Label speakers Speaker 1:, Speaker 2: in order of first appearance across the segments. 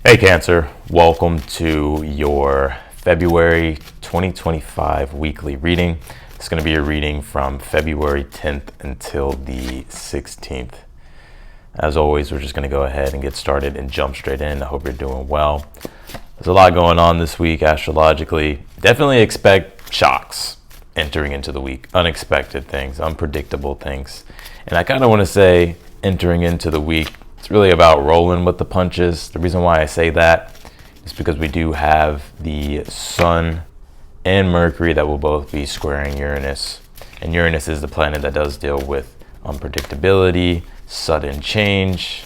Speaker 1: Hey Cancer, welcome to your February 2025 weekly reading. It's going to be a reading from February 10th until the 16th. As always, we're just going to go ahead and get started and jump straight in. I hope you're doing well. There's a lot going on this week astrologically. Definitely expect shocks entering into the week, unexpected things, unpredictable things. And I kind of want to say entering into the week, it's really about rolling with the punches. The reason why I say that is because we do have the Sun and Mercury that will both be squaring Uranus. And Uranus is the planet that does deal with unpredictability, sudden change.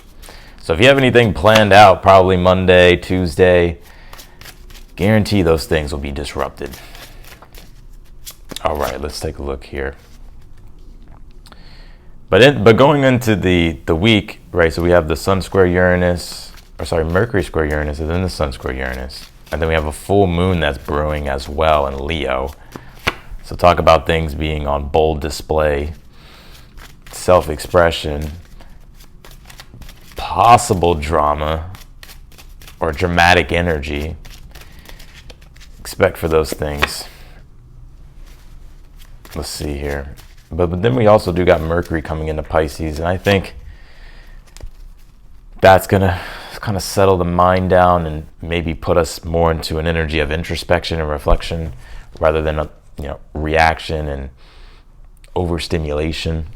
Speaker 1: So if you have anything planned out, probably Monday, Tuesday, guarantee those things will be disrupted. All right, let's take a look here. But going into the week, right, so we have the Sun square Uranus, Mercury square Uranus, and then the Sun square Uranus. And then we have a full moon that's brewing as well in Leo. So talk about things being on bold display, self-expression, possible drama, or dramatic energy. Expect for those things. Let's see here. But then we also do got Mercury coming into Pisces, and I think that's gonna kind of settle the mind down and maybe put us more into an energy of introspection and reflection rather than a reaction and overstimulation.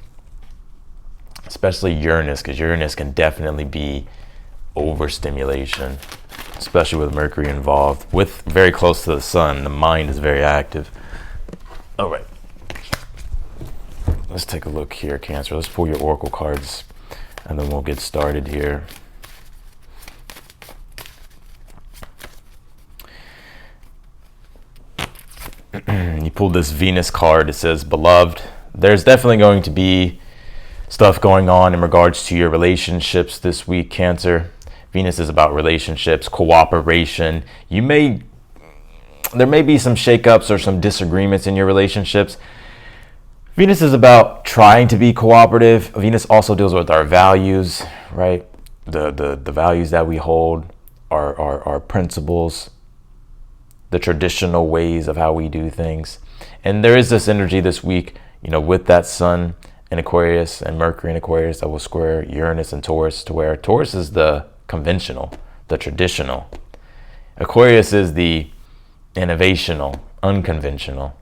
Speaker 1: Especially Uranus, because Uranus can definitely be overstimulation, especially with Mercury involved. With very close to the Sun, the mind is very active. All right. Let's take a look here, Cancer. Let's pull your oracle cards, and then we'll get started here. You pulled this Venus card. It says, Beloved. There's definitely going to be stuff going on in regards to your relationships this week, Cancer. Venus is about relationships, cooperation. There may be some shakeups or some disagreements in your relationships. Venus is about trying to be cooperative. Venus also deals with our values, right? The values that we hold, our principles, the traditional ways of how we do things. And there is this energy this week, with that Sun in Aquarius and Mercury in Aquarius that will square Uranus and Taurus, to where Taurus is the conventional, the traditional. Aquarius is the innovational, unconventional.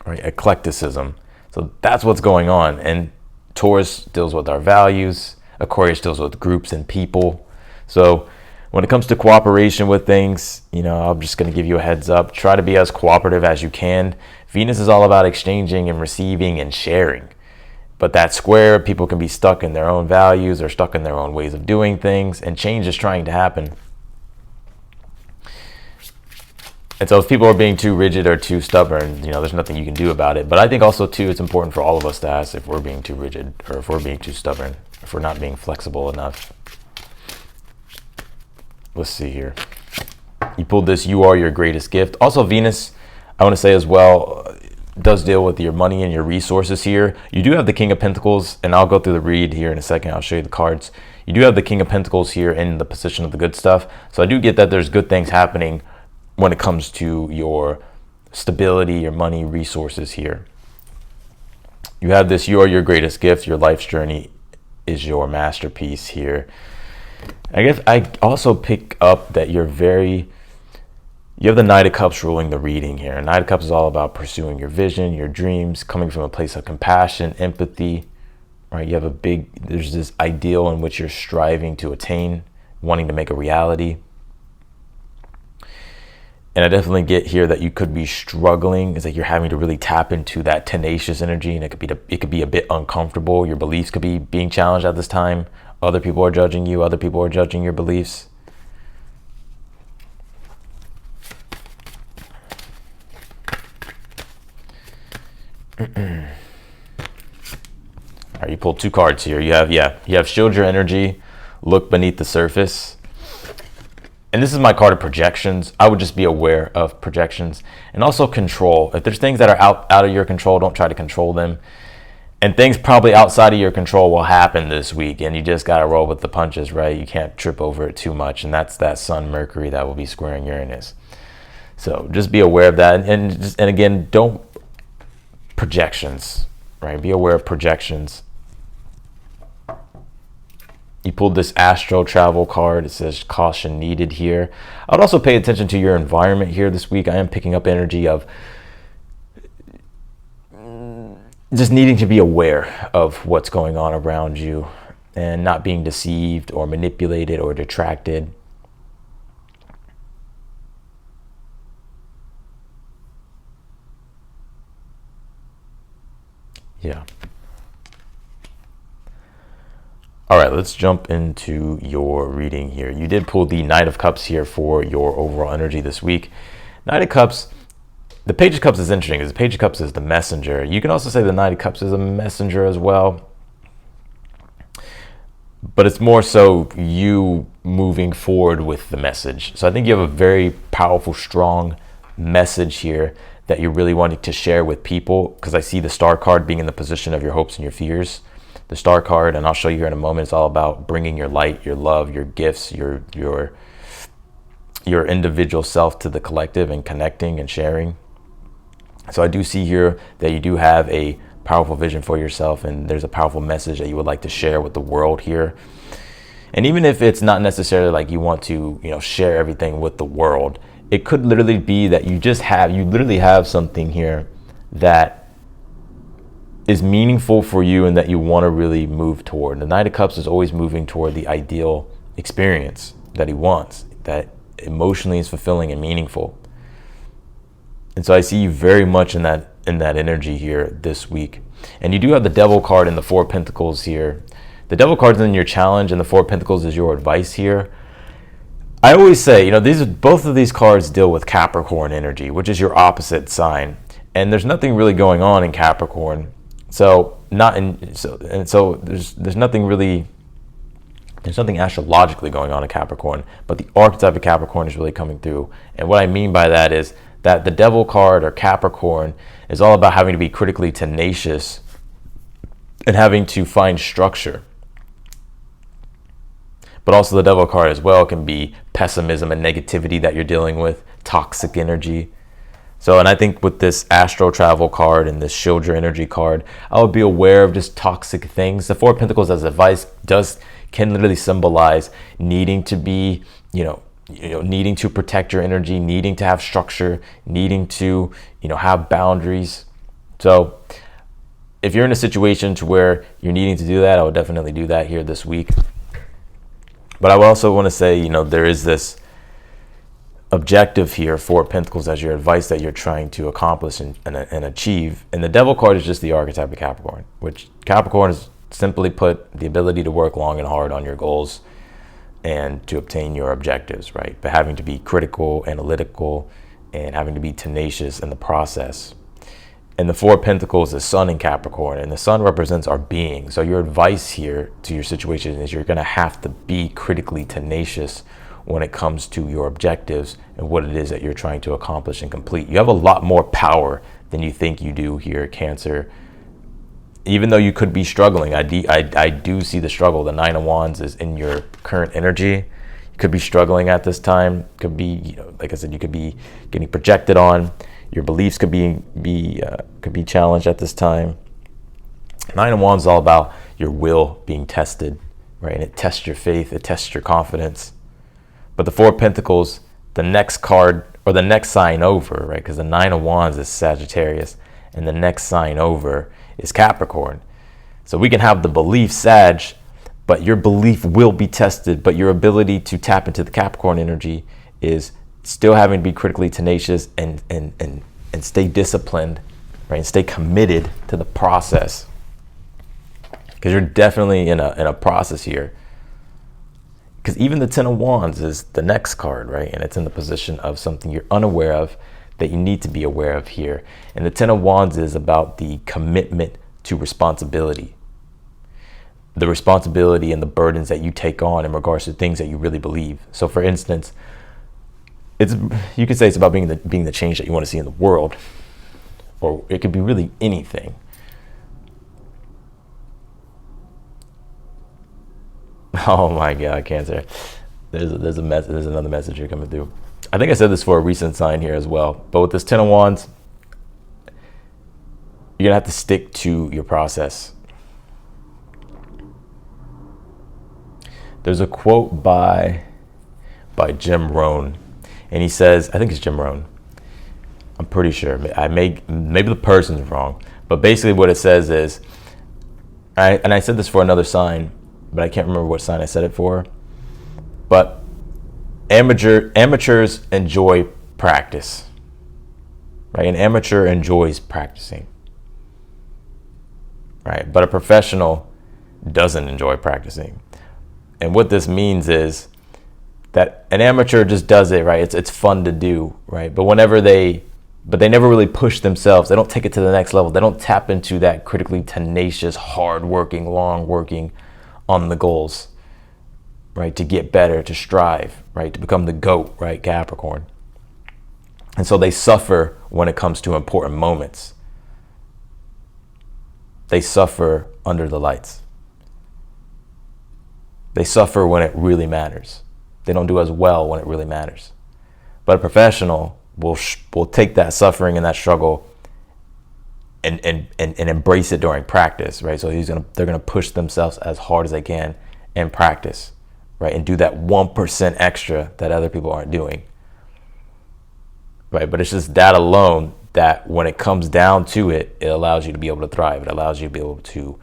Speaker 1: Right, eclecticism. So that's what's going on. And Taurus deals with our values. Aquarius deals with groups and people. So when it comes to cooperation with things, I'm just going to give you a heads up. Try to be as cooperative as you can. Venus is all about exchanging and receiving and sharing. But that square, people can be stuck in their own values or stuck in their own ways of doing things, and change is trying to happen. And so if people are being too rigid or too stubborn, there's nothing you can do about it. But I think also, too, it's important for all of us to ask if we're being too rigid or if we're being too stubborn, if we're not being flexible enough. Let's see here. You pulled this, you are your greatest gift. Also, Venus, I want to say as well, does deal with your money and your resources here. You do have the King of Pentacles, and I'll go through the read here in a second. I'll show you the cards. You do have the King of Pentacles here in the position of the good stuff. So I do get that there's good things happening when it comes to your stability, your money, resources here. You have this, you are your greatest gift. Your life's journey is your masterpiece here. I guess I also pick up that you have the Knight of Cups ruling the reading here. Knight of Cups is all about pursuing your vision, your dreams, coming from a place of compassion, empathy, right? You have there's this ideal in which you're striving to attain, wanting to make a reality. And I definitely get here that you could be struggling. It's like you're having to really tap into that tenacious energy, and it could be a bit uncomfortable. Your beliefs could be being challenged at this time. Other people are judging you. Other people are judging your beliefs. All right, you pulled two cards here. You have shield your energy, look beneath the surface. And this is my card of projections. I would just be aware of projections, and also control. If there's things that are out of your control, don't try to control them. And things probably outside of your control will happen this week, and you just got to roll with the punches, right? You can't trip over it too much, and that's that Sun Mercury that will be squaring Uranus. So just be aware of that, and again, don't projections, right? Be aware of projections. You pulled this astro travel card. It says caution needed here. I would also pay attention to your environment here this week. I am picking up energy of just needing to be aware of what's going on around you and not being deceived or manipulated or detracted. Yeah. All right, let's jump into your reading here. You did pull the Knight of Cups here for your overall energy this week. Knight of Cups, the Page of Cups is interesting because the Page of Cups is the messenger. You can also say the Knight of Cups is a messenger as well. But it's more so you moving forward with the message. So I think you have a very powerful, strong message here that you're really wanting to share with people, because I see the Star card being in the position of your hopes and your fears. The Star card, and I'll show you here in a moment, is all about bringing your light, your love, your gifts, your individual self to the collective and connecting and sharing. So I do see here that you do have a powerful vision for yourself, and there's a powerful message that you would like to share with the world here. And even if it's not necessarily like you want to, share everything with the world, it could literally be that you literally have something here that is meaningful for you and that you want to really move toward. The Knight of Cups is always moving toward the ideal experience that he wants, that emotionally is fulfilling and meaningful. And so I see you very much in that energy here this week. And you do have the Devil card and the Four of Pentacles here. The Devil card is in your challenge, and the Four of Pentacles is your advice here. I always say, both of these cards deal with Capricorn energy, which is your opposite sign. And there's nothing really going on in Capricorn. So there's nothing astrologically going on in Capricorn, but the archetype of Capricorn is really coming through. And what I mean by that is that the Devil card or Capricorn is all about having to be critically tenacious and having to find structure. But also the Devil card as well can be pessimism and negativity that you're dealing with, toxic energy. So, and I think with this Astro Travel card and this Shield Your Energy card, I would be aware of just toxic things. The Four of Pentacles as advice can literally symbolize needing to be, needing to protect your energy, needing to have structure, needing to, have boundaries. So if you're in a situation to where you're needing to do that, I would definitely do that here this week. But I would also want to say, there is this objective here, Four of Pentacles, as your advice that you're trying to accomplish and achieve. And the Devil card is just the archetype of Capricorn, which Capricorn is simply put the ability to work long and hard on your goals and to obtain your objectives, right? But having to be critical, analytical, and having to be tenacious in the process. And the Four of Pentacles is Sun in Capricorn, and the Sun represents our being. So your advice here to your situation is you're going to have to be critically tenacious when it comes to your objectives and what it is that you're trying to accomplish and complete. You have a lot more power than you think you do here, Cancer. Even though you could be struggling, I do see the struggle. The Nine of Wands is in your current energy. You could be struggling at this time. Could be, like I said, you could be getting projected on. Your beliefs could be challenged at this time. Nine of Wands is all about your will being tested, right? And it tests your faith. It tests your confidence. But the Four of Pentacles, the next card or the next sign over, right? Because the Nine of Wands is Sagittarius and the next sign over is Capricorn. So we can have the belief, Sag, but your belief will be tested. But your ability to tap into the Capricorn energy is still having to be critically tenacious and stay disciplined, right? And stay committed to the process. Because you're definitely in a process here. Because even the Ten of Wands is the next card, right? And it's in the position of something you're unaware of that you need to be aware of here. And the Ten of Wands is about the commitment to responsibility. The responsibility and the burdens that you take on in regards to things that you really believe. So for instance, you could say it's about being the change that you want to see in the world. Or it could be really anything. Oh my God, Cancer. There's another message here coming through. I think I said this for a recent sign here as well. But with this Ten of Wands, you're gonna have to stick to your process. There's a quote by Jim Rohn, and he says, I think it's Jim Rohn. I'm pretty sure. Maybe the person's wrong, but basically what it says is, and I said this for another sign, but I can't remember what sign I said it for. But amateurs enjoy practice, right? An amateur enjoys practicing, right? But a professional doesn't enjoy practicing. And what this means is that an amateur just does it, right? It's fun to do, right? But they never really push themselves. They don't take it to the next level. They don't tap into that critically tenacious, hard-working, long-working on the goals, right? To get better, to strive, right? To become the GOAT, right? Capricorn. And so they suffer when it comes to important moments. They suffer under the lights. They suffer when it really matters. They don't do as well when it really matters. But a professional will take that suffering and that struggle and embrace it during practice, right? So they're gonna push themselves as hard as they can in practice, right? And do that 1% extra that other people aren't doing, right? But it's just that alone that when it comes down to it, it allows you to be able to thrive. It allows you to be able to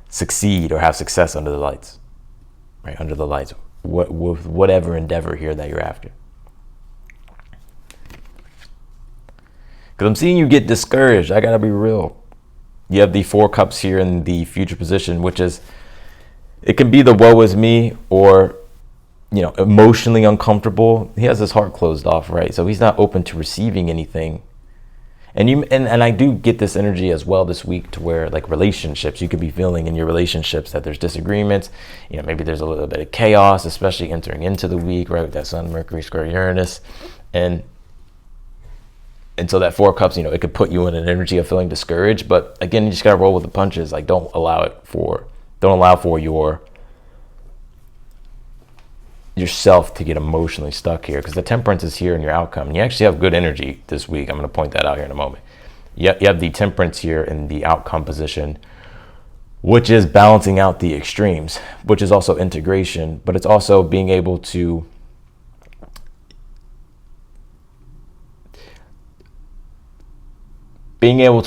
Speaker 1: succeed or have success under the lights, right? Under the lights, with whatever endeavor here that you're after. Because I'm seeing you get discouraged. I gotta be real. You have the Four Cups here in the future position, which is, it can be the woe is me, or, you know, emotionally uncomfortable. He has his heart closed off, right? So he's not open to receiving anything. And I do get this energy as well this week, to where, like, relationships, you could be feeling in your relationships that there's disagreements. You know, maybe there's a little bit of chaos, especially entering into the week, right? With that Sun, Mercury square Uranus. And so that Four Cups, you know, it could put you in an energy of feeling discouraged. But again, you just gotta roll with the punches. Like, don't allow for yourself to get emotionally stuck here, because the Temperance is here in your outcome. And you actually have good energy this week. I'm gonna point that out here in a moment. You have the Temperance here in the outcome position, which is balancing out the extremes, which is also integration, but it's also being able to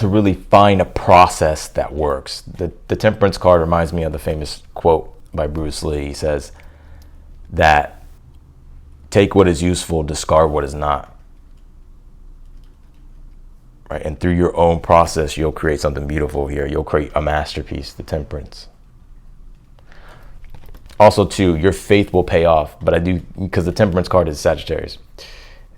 Speaker 1: really find a process that works. The Temperance card reminds me of the famous quote by Bruce Lee. He says that, take what is useful, discard what is not. Right? And through your own process, you'll create something beautiful here. You'll create a masterpiece, the Temperance. Also, too, your faith will pay off. But because the Temperance card is Sagittarius.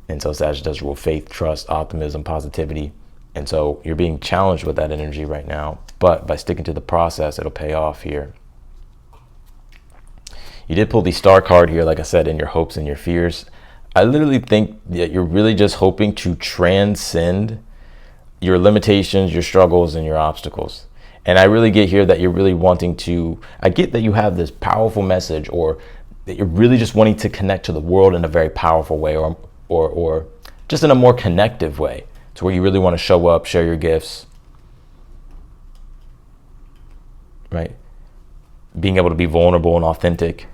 Speaker 1: And so Sagittarius rule faith, trust, optimism, positivity. And so you're being challenged with that energy right now, but by sticking to the process, it'll pay off here. You did pull the Star card here, like I said, in your hopes and your fears. I literally think that you're really just hoping to transcend your limitations, your struggles, and your obstacles. And I really get here that you're really wanting to, I get that you have this powerful message, or that you're really just wanting to connect to the world in a very powerful way, or just in a more connective way. To where you really want to show up, share your gifts, right? Being able to be vulnerable and authentic,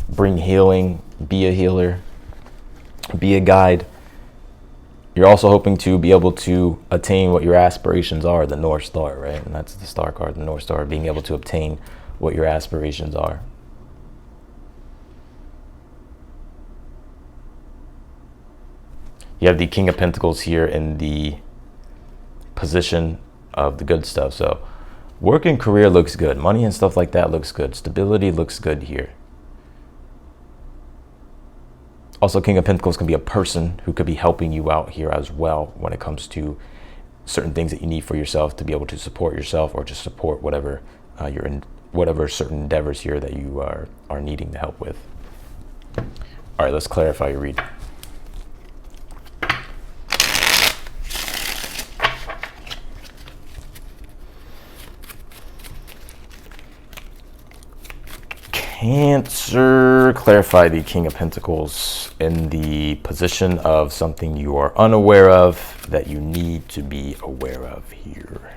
Speaker 1: bring healing, be a healer, be a guide. You're also hoping to be able to attain what your aspirations are, the North Star, right? And that's the Star card, the North Star, being able to obtain what your aspirations are. You have the King of Pentacles here in the position of the good stuff. So work and career looks good. Money and stuff like that looks good. Stability looks good here. Also, King of Pentacles can be a person who could be helping you out here as well when it comes to certain things that you need for yourself to be able to support yourself, or just support whatever you're in, whatever certain endeavors here that you are needing the help with. All right, let's clarify your read. Cancer, clarify the King of Pentacles in the position of something you are unaware of that you need to be aware of here.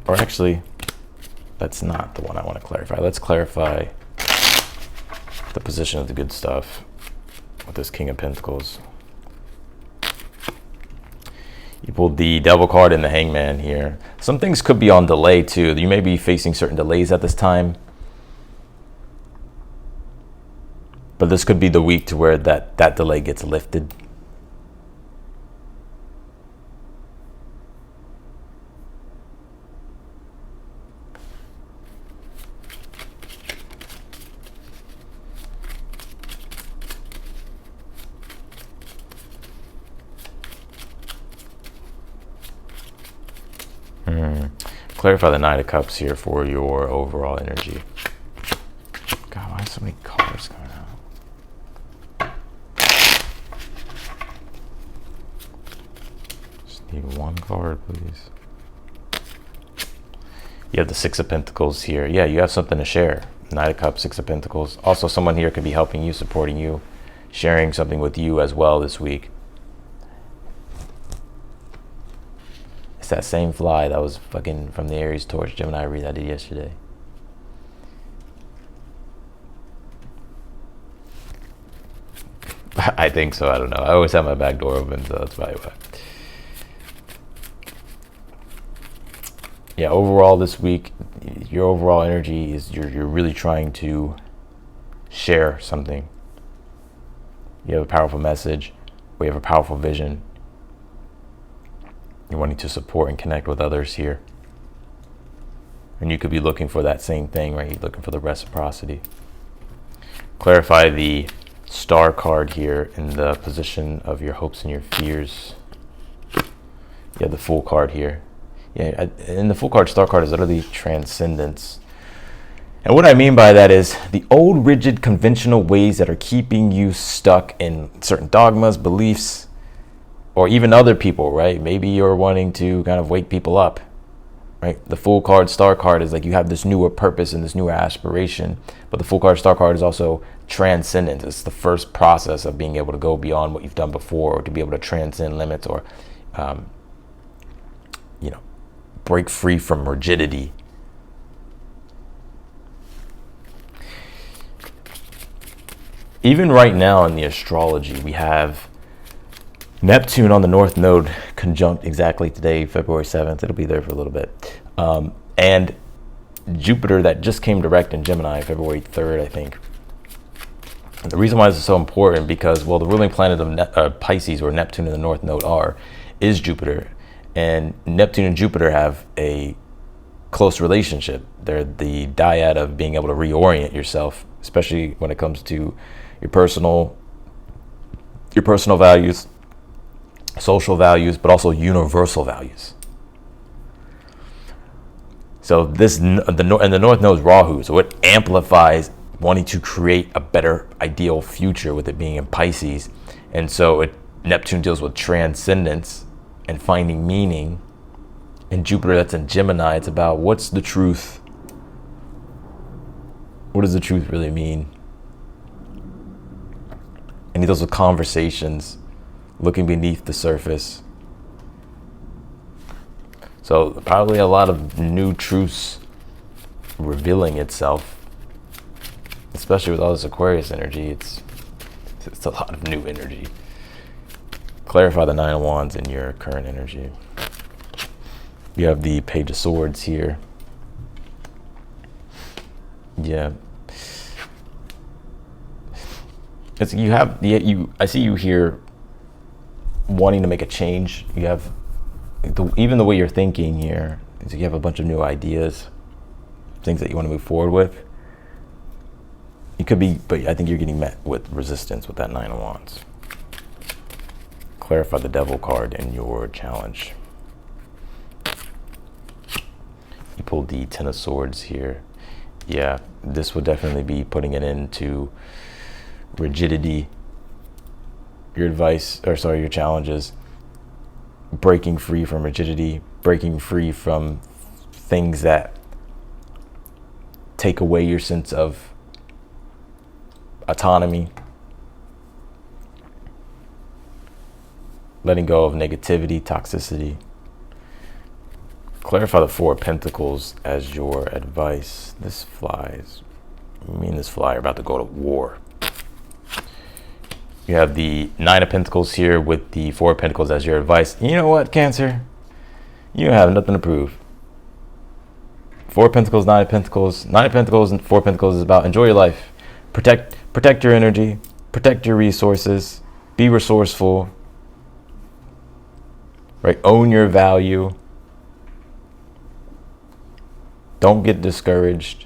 Speaker 1: Or actually, that's not the one I want to clarify. Let's clarify the position of the good stuff with this King of Pentacles. You pulled the Devil card and the Hangman here. Some things could be on delay too. You may be facing certain delays at this time. But this could be the week to where that delay gets lifted. Clarify the Knight of Cups here for your overall energy. God, why are so many cards coming out? Just need one card, please. You have the Six of Pentacles here. Yeah, you have something to share. Knight of Cups, Six of Pentacles. Also, someone here could be helping you, supporting you, sharing something with you as well this week. It's that same fly that was fucking from the Aries Torch Gemini read I did yesterday. I think so. I don't know. I always have my back door open, so that's probably why. Yeah, overall this week, your overall energy is you're really trying to share something. You have a powerful message. We have a powerful vision. You're wanting to support and connect with others here. And you could be looking for that same thing, right? You're looking for the reciprocity. Clarify the Star card here in the position of your hopes and your fears. You have the Fool card here. Yeah, in the Fool card, Star card is literally transcendence. And what I mean by that is the old, rigid, conventional ways that are keeping you stuck in certain dogmas, beliefs, or even other people, right? Maybe you're wanting to kind of wake people up, right? The Fool card, Star card is like you have this newer purpose and this newer aspiration. But the Fool card, Star card is also transcendence. It's the first process of being able to go beyond what you've done before, or to be able to transcend limits, or, break free from rigidity. Even right now in the astrology, we have Neptune on the North Node conjunct exactly today, February 7th. It'll be there for a little bit. And Jupiter that just came direct in Gemini, February 3rd, I think. And the reason why this is so important because, well, the ruling planet of Pisces, where Neptune and the North Node is Jupiter. And Neptune and Jupiter have a close relationship. They're the dyad of being able to reorient yourself, especially when it comes to your personal values, social values, but also universal values. So the North Node is Rahu, so it amplifies wanting to create a better ideal future with it being in Pisces. And so Neptune deals with transcendence and finding meaning. And Jupiter that's in Gemini, it's about what's the truth? What does the truth really mean? And he deals with conversations, looking beneath the surface. So probably a lot of new truths revealing itself, especially with all this Aquarius energy. It's a lot of new energy. Clarify the Nine of Wands in your current energy. You have the Page of Swords here. Yeah. I see you here wanting to make a change. You have even the way you're thinking here is you have a bunch of new ideas, things that you want to move forward with. You could be, but I think you're getting met with resistance with that Nine of Wands. Clarify the Devil card in your challenge. You pulled the Ten of Swords here. Yeah, this would definitely be putting an end to rigidity. Your challenges, breaking free from rigidity, breaking free from things that take away your sense of autonomy, letting go of negativity, toxicity. Clarify the Four of Pentacles as your advice. This flies. Me and this fly are about to go to war. You have the Nine of Pentacles here with the Four of Pentacles as your advice. You know what, Cancer? You have nothing to prove. Four of Pentacles, Nine of Pentacles. Nine of Pentacles and Four of Pentacles is about enjoy your life. Protect your energy. Protect your resources. Be resourceful. Right? Own your value. Don't get discouraged.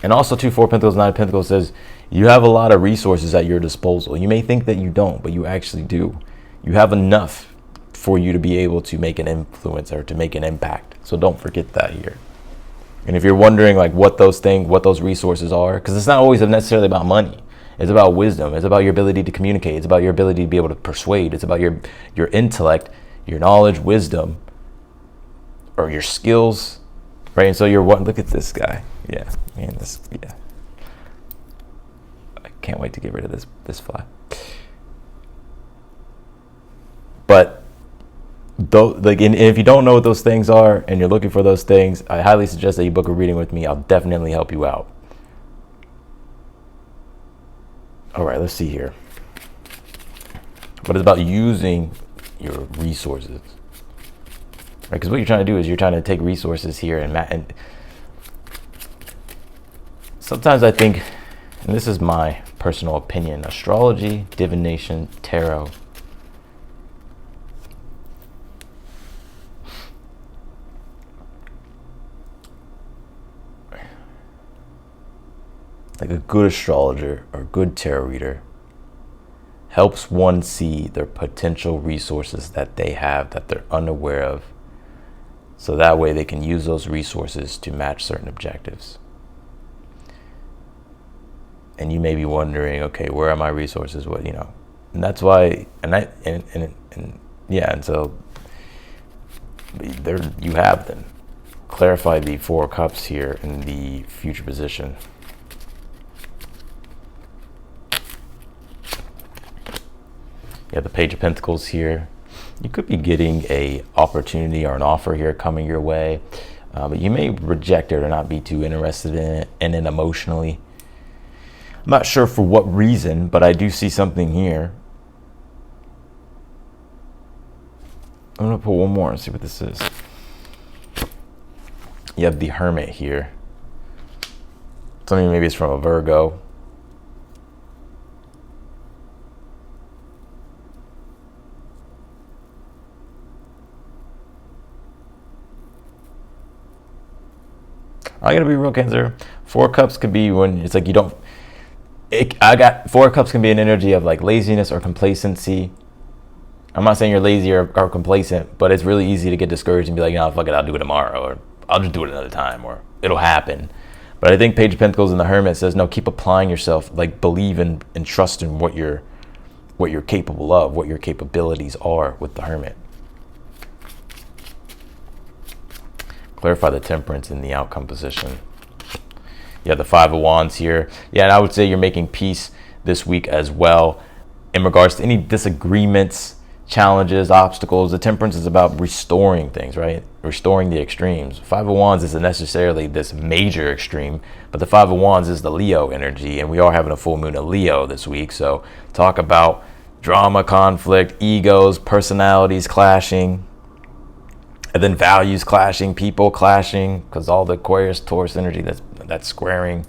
Speaker 1: And also, too, Four of Pentacles, Nine of Pentacles says you have a lot of resources at your disposal. You may think that you don't, but you actually do. You have enough for you to be able to make an influence or to make an impact. So don't forget that here. And if you're wondering like what those things, what those resources are, because it's not always necessarily about money. It's about wisdom. It's about your ability to communicate. It's about your ability to be able to persuade. It's about your intellect, your knowledge, wisdom, or your skills, right? And so you're what? Look at this guy. Yeah, man, yeah. I can't wait to get rid of this fly. But though, like, if you don't know what those things are and you're looking for those things, I highly suggest that you book a reading with me. I'll definitely help you out. All right, let's see here. But it's about using your resources, right? Because what you're trying to do is you're trying to take resources here and sometimes I think, and this is my personal opinion, astrology, divination, tarot, like a good astrologer or good tarot reader helps one see their potential resources that they have that they're unaware of. So that way they can use those resources to match certain objectives. And you may be wondering, okay, where are my resources? What, you know, and that's why, and so there you have them. Clarify the Four of Cups here in the future position. You have the Page of Pentacles here. You could be getting a opportunity or an offer here coming your way, but you may reject it or not be too interested in it emotionally. I'm not sure for what reason, but I do see something here. I'm gonna put one more and see what this is. You have the Hermit here. Something maybe it's from a Virgo. I gotta be real, Cancer. Four Cups could be when it's like you don't. Four Cups can be an energy of like laziness or complacency. I'm not saying you're lazy or complacent, but it's really easy to get discouraged and be like, no, fuck it, I'll do it tomorrow, or I'll just do it another time, or it'll happen. But I think Page of Pentacles and the Hermit says, no, keep applying yourself, like believe in and trust in what you're capable of, what your capabilities are with the Hermit. Clarify the Temperance in the outcome position. You have the Five of Wands here. Yeah, and I would say you're making peace this week as well. In regards to any disagreements, challenges, obstacles, the Temperance is about restoring things, right? Restoring the extremes. Five of Wands isn't necessarily this major extreme, but the Five of Wands is the Leo energy, and we are having a full moon of Leo this week. So talk about drama, conflict, egos, personalities clashing, and then values clashing, people clashing, because all the Aquarius, Taurus energy that's squaring.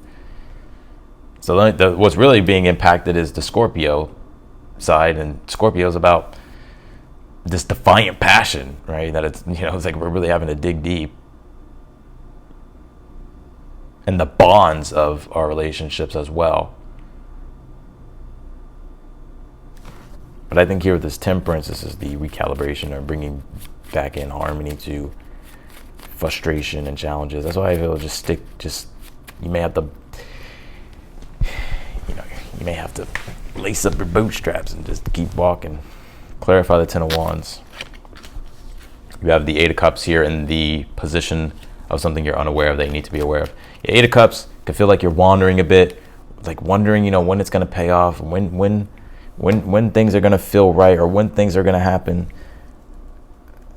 Speaker 1: So what's really being impacted is the Scorpio side, and Scorpio is about this defiant passion, right? That it's, it's like we're really having to dig deep. And the bonds of our relationships as well. But I think here with this Temperance, this is the recalibration or bringing back in harmony to frustration and challenges. That's why I feel you may have to, you may have to lace up your bootstraps and just keep walking. Clarify the Ten of Wands. You have the Eight of Cups here in the position of something you're unaware of that you need to be aware of. The Eight of Cups can feel like you're wandering a bit, like wondering, when it's going to pay off, when things are going to feel right, or when things are going to happen.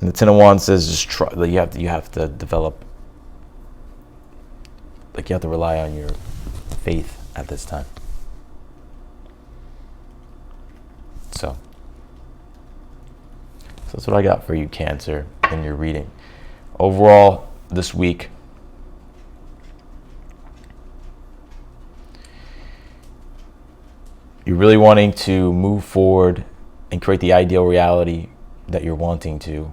Speaker 1: And the Ten of Wands says just try. Like you have to develop. Like you have to rely on your faith at this time. So that's what I got for you, Cancer, in your reading. Overall, this week, you're really wanting to move forward and create the ideal reality that you're wanting to.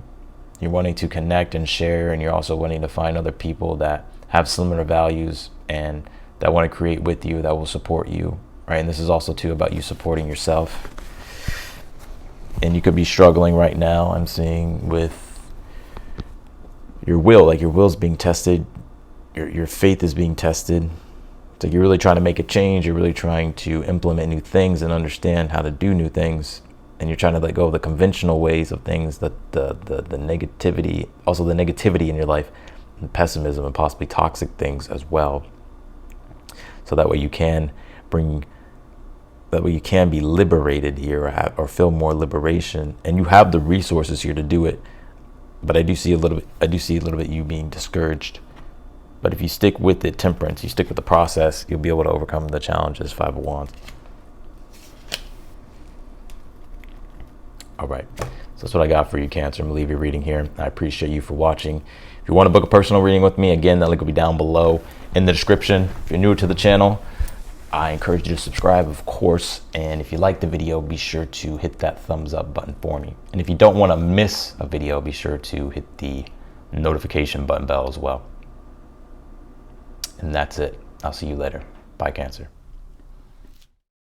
Speaker 1: You're wanting to connect and share, and you're also wanting to find other people that have similar values and that want to create with you, that will support you, right? And this is also too about you supporting yourself. And you could be struggling right now, I'm seeing, with your will. Like your will's being tested, your faith is being tested. It's like you're really trying to make a change, you're really trying to implement new things and understand how to do new things, and you're trying to let go of the conventional ways of things, that the negativity, also the negativity in your life, and pessimism, and possibly toxic things as well. So that way you can be liberated here, or feel more liberation, and you have the resources here to do it. But I do see a little bit you being discouraged. But if you stick with it, Temperance, you stick with the process, you'll be able to overcome the challenges. Five of Wands. All right, so that's what I got for you, Cancer. I'm gonna leave your reading here. I appreciate you for watching. If you want to book a personal reading with me, again, that link will be down below in the description. If you're new to the channel, I encourage you to subscribe, of course. And if you like the video, be sure to hit that thumbs up button for me. And if you don't want to miss a video, be sure to hit the notification bell as well. And that's it. I'll see you later. Bye, Cancer.